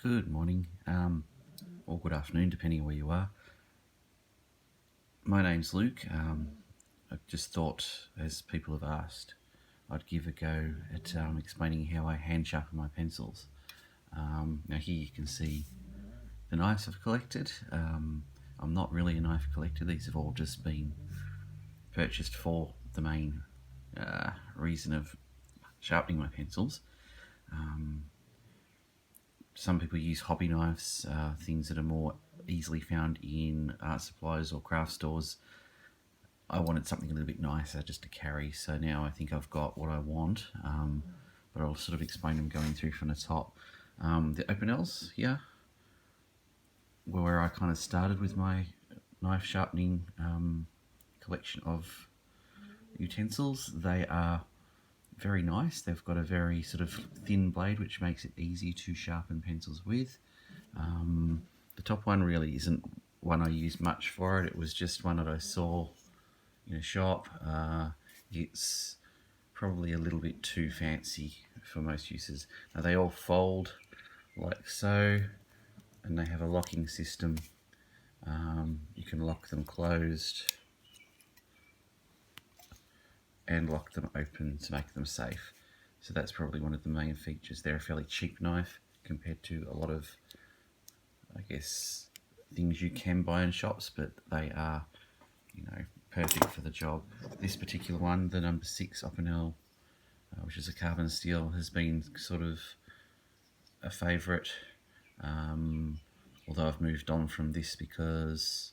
Good morning, or good afternoon, depending on where you are. My name's Luke. I just thought, as people have asked, I'd give a go at explaining how I hand sharpen my pencils. Now here you can see the knives I've collected. I'm not really a knife collector. These have all just been purchased for the main reason of sharpening my pencils. Some people use hobby knives, things that are more easily found in art supplies or craft stores. I wanted something a little bit nicer just to carry, so now I think I've got what I want, but I'll sort of explain them going through from the top. The Opinels here, where I kind of started with my knife sharpening collection of utensils. They are very nice. They've got a very sort of thin blade, which makes it easy to sharpen pencils with. The top one really isn't one I used much for it. It was just one that I saw in a shop. It's probably a little bit too fancy for most uses. Now they all fold like so, and they have a locking system. You can lock them closed and lock them open to make them safe. So that's probably one of the main features. They're a fairly cheap knife compared to a lot of, I guess, things you can buy in shops, but they are, perfect for the job. This particular one, the number 6 Opinel, which is a carbon steel, has been sort of a favourite, although I've moved on from this because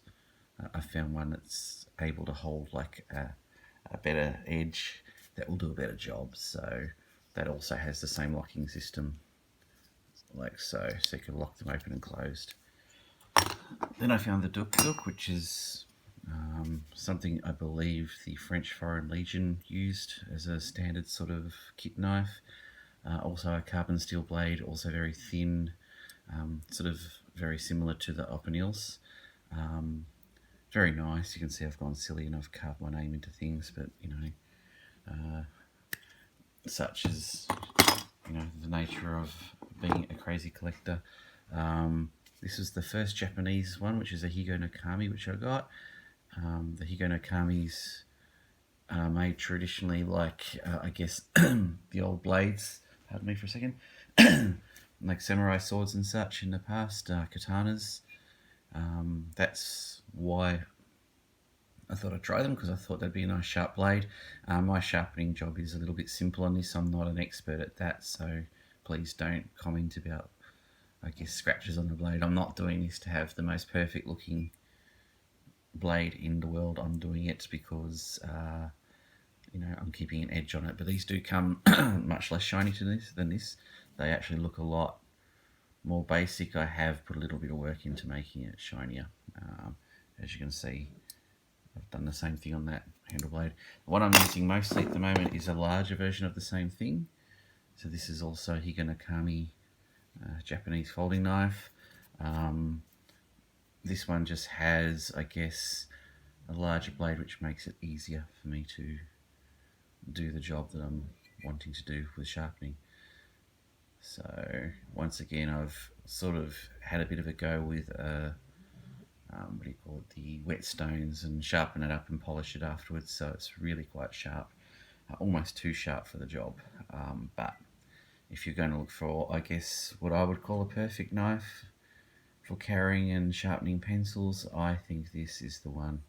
I found one that's able to hold like a better edge that will do a better job. So that also has the same locking system like so you can lock them open and closed. Then I found the Duk, which is something I believe the French Foreign Legion used as a standard sort of kit knife. Also a carbon steel blade, also very thin, sort of very similar to the Opinels. Very nice. You can see I've gone silly and I've carved my name into things, but such is the nature of being a crazy collector. This is the first Japanese one, which is a Higo no Kami, which I got. The Higo no Kamis are made traditionally like, I guess, the old blades, pardon me for a second, like samurai swords and such in the past, katanas. That's why I thought I'd try them, because I thought they'd be a nice sharp blade. My sharpening job is a little bit simple on this. I'm not an expert at that, so please don't comment about, I guess, scratches on the blade. I'm not doing this to have the most perfect looking blade in the world. I'm doing it because I'm keeping an edge on it. But these do come much less shiny than this. They actually look a lot more basic. I have put a little bit of work into making it shinier. As you can see, I've done the same thing on that handle blade. What I'm using mostly at the moment is a larger version of the same thing. So this is also Higo no Kami Japanese folding knife. This one just has, I guess, a larger blade, which makes it easier for me to do the job that I'm wanting to do with sharpening. So once again, I've sort of had a bit of a go with the whetstones, and sharpen it up and polish it afterwards, so it's really quite sharp, almost too sharp for the job. But if you're going to look for, I guess, what I would call a perfect knife for carrying and sharpening pencils, I think this is the one.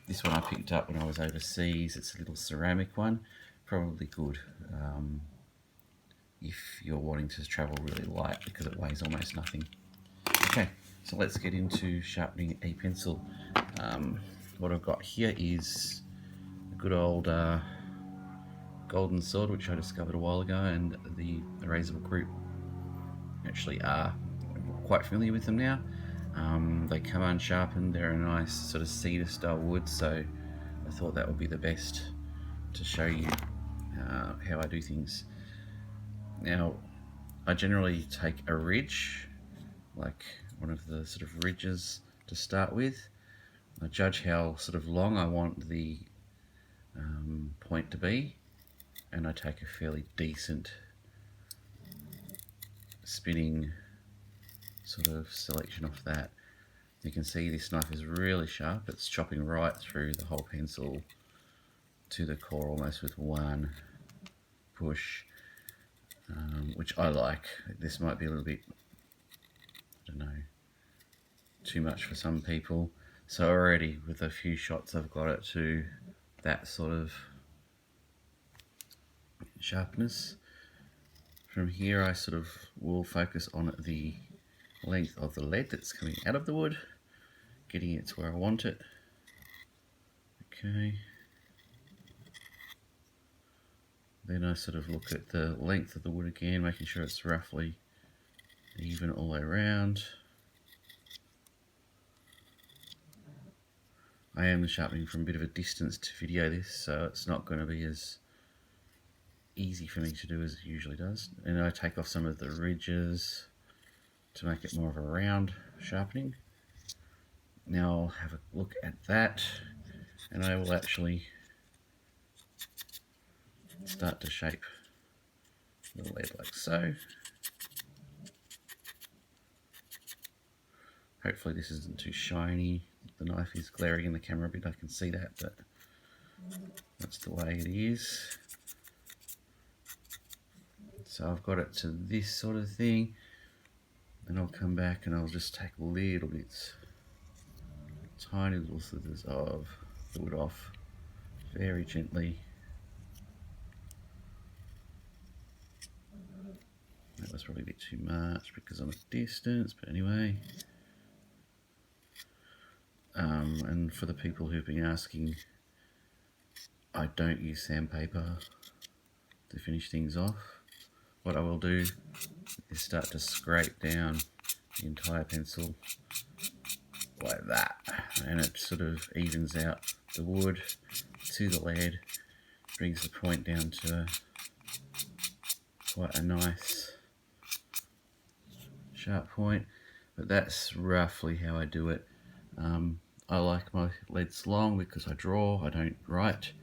This one I picked up when I was overseas. It's a little ceramic one, probably good if you're wanting to travel really light, because it weighs almost nothing. Okay, so let's get into sharpening a pencil. What I've got here is a good old golden sword, which I discovered a while ago, and the erasable group actually are quite familiar with them now. They come unsharpened. They're a nice sort of cedar style wood, so I thought that would be the best to show you how I do things. Now, I generally take a ridge, like one of the sort of ridges to start with. I judge how sort of long I want the point to be, and I take a fairly decent spinning sort of selection off that. You can see this knife is really sharp. It's chopping right through the whole pencil to the core almost with one push, which I like. This might be a little bit, I don't know, too much for some people. So already with a few shots I've got it to that sort of sharpness. From here I sort of will focus on the length of the lead that's coming out of the wood, getting it to where I want it. Okay. Then I sort of look at the length of the wood again, making sure it's roughly even all the way around. I am sharpening from a bit of a distance to video this, so it's not going to be as easy for me to do as it usually does. And I take off some of the ridges to make it more of a round sharpening. Now I'll have a look at that, and I will actually start to shape the lead like so. Hopefully this isn't too shiny. The knife is glaring in the camera a bit, I can see that, but that's the way it is. So I've got it to this sort of thing, and I'll come back and I'll just take little bits, tiny little slithers of the wood off very gently. That was probably a bit too much because I'm at distance, but anyway. And for the people who've been asking, I don't use sandpaper to finish things off. What I will do is start to scrape down the entire pencil like that, and it sort of evens out the wood to the lead, brings the point down to quite a nice sharp point. But that's roughly how I do it. I like my leads long because I draw, I don't write.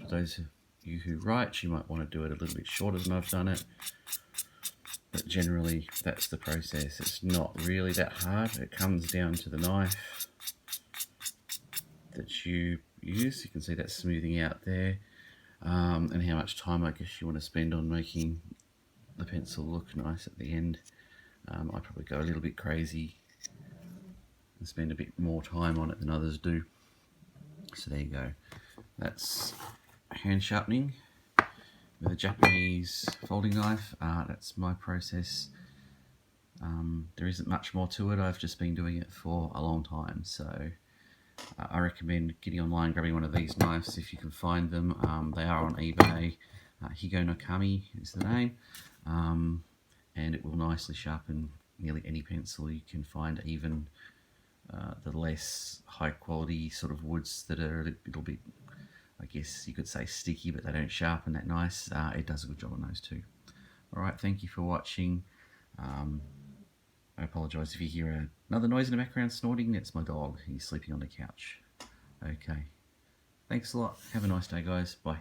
For those of you who write, you might want to do it a little bit shorter than I've done it. But generally, that's the process. It's not really that hard. It comes down to the knife that you use. You can see that smoothing out there. And how much time I guess you want to spend on making the pencil look nice at the end. I probably go a little bit crazy and spend a bit more time on it than others do. So there you go. That's hand sharpening with a Japanese folding knife. That's my process. There isn't much more to it. I've just been doing it for a long time, so I recommend getting online, grabbing one of these knives if you can find them. They are on eBay. Higo no Kami is the name, and it will nicely sharpen nearly any pencil you can find, even the less high quality sort of woods that are a little bit, I guess you could say, sticky, but they don't sharpen that nice. It does a good job on those too. Alright, thank you for watching. I apologise if you hear another noise in the background snorting. It's my dog. He's sleeping on the couch. Okay. Thanks a lot. Have a nice day, guys. Bye.